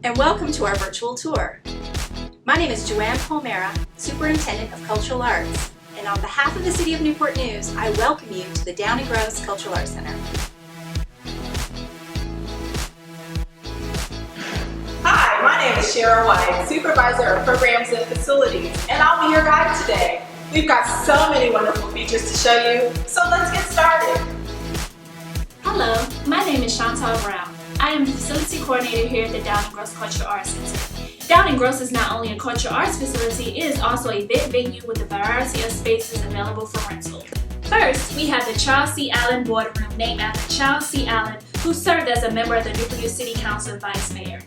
and welcome to our virtual tour. My name is Joanne Palmera, Superintendent of Cultural Arts, and on behalf of the City of Newport News, I welcome you to the Down and Gross Cultural Arts Center. Hi, my name is Cheryl White, Supervisor of Programs and Facilities, and I'll be your guide today. We've got so many wonderful features to show you, so let's get started. Hello, my name is Chantal Brown. I am the Facility Coordinator here at the Down and Gross Cultural Arts Center. Down and Gross is not only a cultural arts facility, it is also a event venue with a variety of spaces available for rental. First, we have the Charles C. Allen Boardroom, named after Charles C. Allen, who served as a member of the Newport News City Council and Vice Mayor.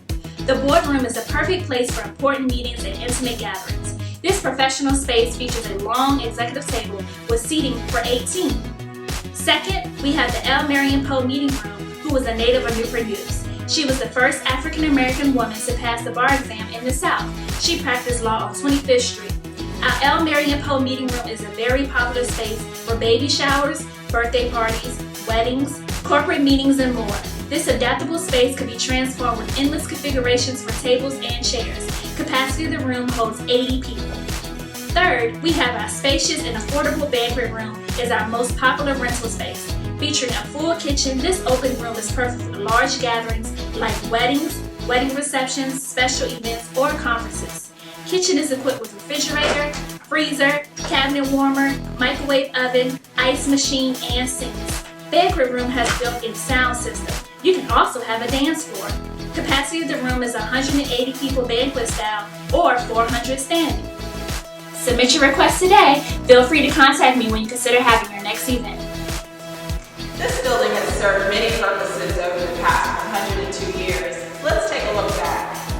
The boardroom is a perfect place for important meetings and intimate gatherings. This professional space features a long executive table with seating for 18. Second, we have the L. Marion Poe Meeting Room, who was a native of Newport News. She was the first African American woman to pass the bar exam in the South. She practiced law on 25th Street. Our L. Marion Poe Meeting Room is a very popular space for baby showers, birthday parties, weddings, corporate meetings, and more. This adaptable space could be transformed with endless configurations for tables and chairs. Capacity of the room holds 80 people. Third, we have our spacious and affordable banquet room is our most popular rental space. Featuring a full kitchen, this open room is perfect for large gatherings like weddings, wedding receptions, special events, or conferences. Kitchen is equipped with refrigerator, freezer, cabinet warmer, microwave oven, ice machine, and sinks. Banquet room has built-in sound system. You can also have a dance floor. Capacity of the room is 180 people banquet style or 400 standing. Submit your request today. Feel free to contact me when you consider having your next event. This building has served many purposes over the past 102 years. Let's take a look back.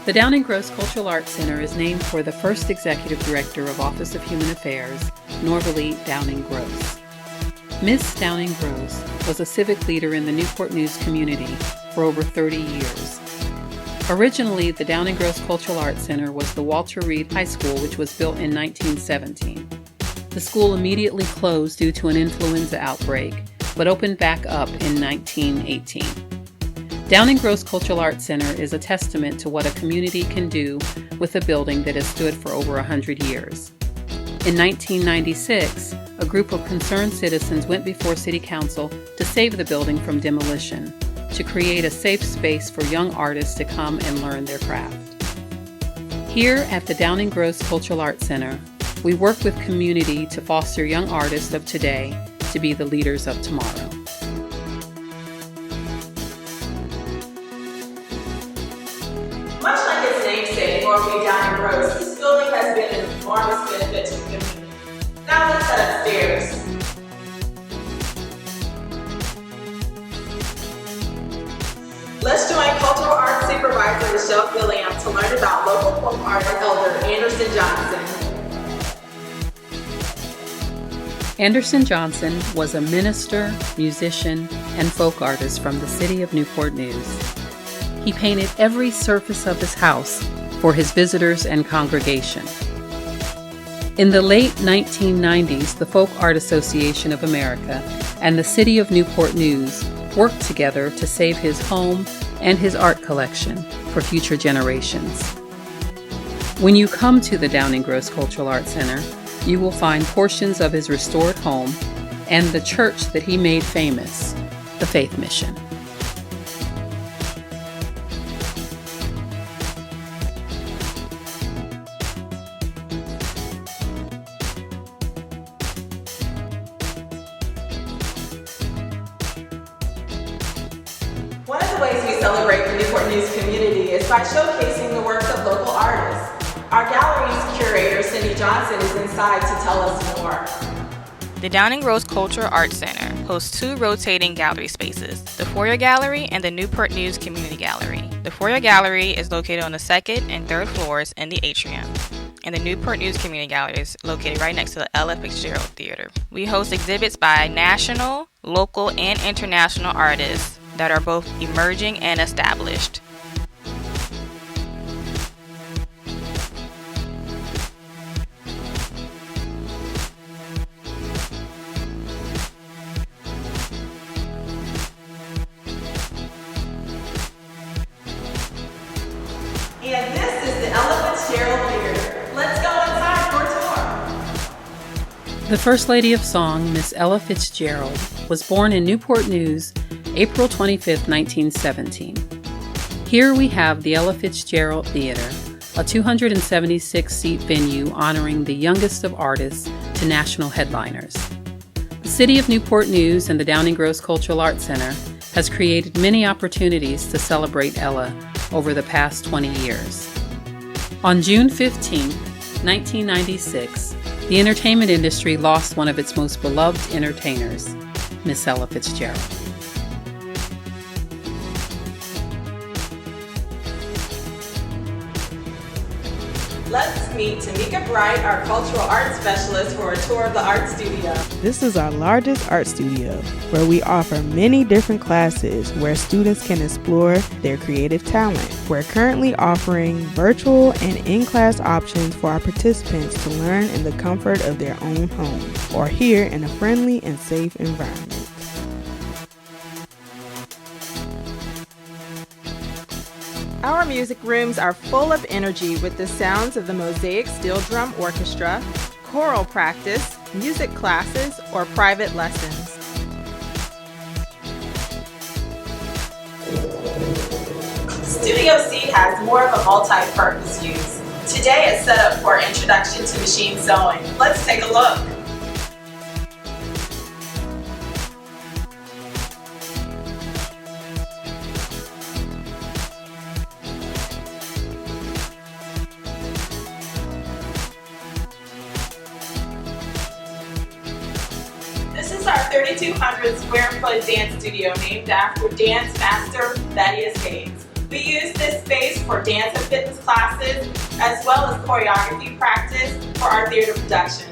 The Down and Gross Cultural Arts Center is named for the first Executive Director of Office of Human Affairs, Norvalie Downing Gross. Miss Downing Gross was a civic leader in the Newport News community for over 30 years. Originally, the Down and Gross Cultural Arts Center was the Walter Reed High School, which was built in 1917. The school immediately closed due to an influenza outbreak, but opened back up in 1918. Down and Gross Cultural Arts Center is a testament to what a community can do with a building that has stood for over 100 years. In 1996, a group of concerned citizens went before City Council to save the building from demolition, to create a safe space for young artists to come and learn their craft. Here at the Down and Gross Cultural Arts Center, we work with community to foster young artists of today to be the leaders of tomorrow. Much like its namesake, Norvalie Downing Gross, this building has been an enormous benefit to the community. Now let's head upstairs. Let's join Cultural Arts Supervisor Michelle Gilliam to learn about local folk artist elder Anderson Johnson. Anderson Johnson was a minister, musician, and folk artist from the city of Newport News. He painted every surface of his house for his visitors and congregation. In the late 1990s, the Folk Art Association of America and the city of Newport News worked together to save his home and his art collection for future generations. When you come to the Down and Gross Cultural Arts Center, you will find portions of his restored home and the church that he made famous, the Faith Mission. One of the ways we celebrate the Newport News community is by showcasing the works of local artists. Our gallery's curator, Cindy Johnson, is inside to tell us more. The Down and Gross Cultural Arts Center hosts two rotating gallery spaces, the Foyer Gallery and the Newport News Community Gallery. The Foyer Gallery is located on the second and third floors in the atrium, and the Newport News Community Gallery is located right next to the Ella Fitzgerald Theater. We host exhibits by national, local, and international artists that are both emerging and established. The First Lady of Song, Miss Ella Fitzgerald, was born in Newport News, April 25, 1917. Here we have the Ella Fitzgerald Theater, a 276-seat venue honoring the youngest of artists to national headliners. The City of Newport News and the Downing Gross Cultural Arts Center has created many opportunities to celebrate Ella over the past 20 years. On June 15, 1996, the entertainment industry lost one of its most beloved entertainers, Miss Ella Fitzgerald. Let's meet Tamika Bright, our cultural arts specialist, for a tour of the art studio. This is our largest art studio, where we offer many different classes where students can explore their creative talent. We're currently offering virtual and in-class options for our participants to learn in the comfort of their own home or here in a friendly and safe environment. Our music rooms are full of energy with the sounds of the Mosaic Steel Drum Orchestra, choral practice, music classes, or private lessons. Studio C has more of a multi-purpose use. Today it's set up for Introduction to Machine Sewing. Let's take a look. This is our 3,200 square foot dance studio named after dance master Thaddeus Hayes. We use this space for dance and fitness classes as well as choreography practice for our theater productions.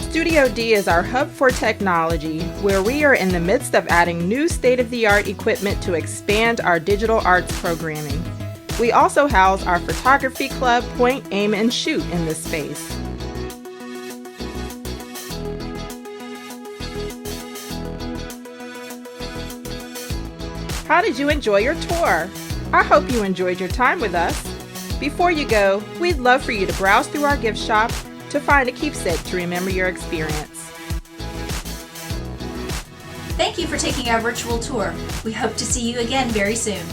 Studio D is our hub for technology, where we are in the midst of adding new state-of-the-art equipment to expand our digital arts programming. We also house our photography club, Point, Aim, and Shoot in this space. How did you enjoy your tour? I hope you enjoyed your time with us. Before you go, we'd love for you to browse through our gift shop to find a keepsake to remember your experience. Thank you for taking our virtual tour. We hope to see you again very soon.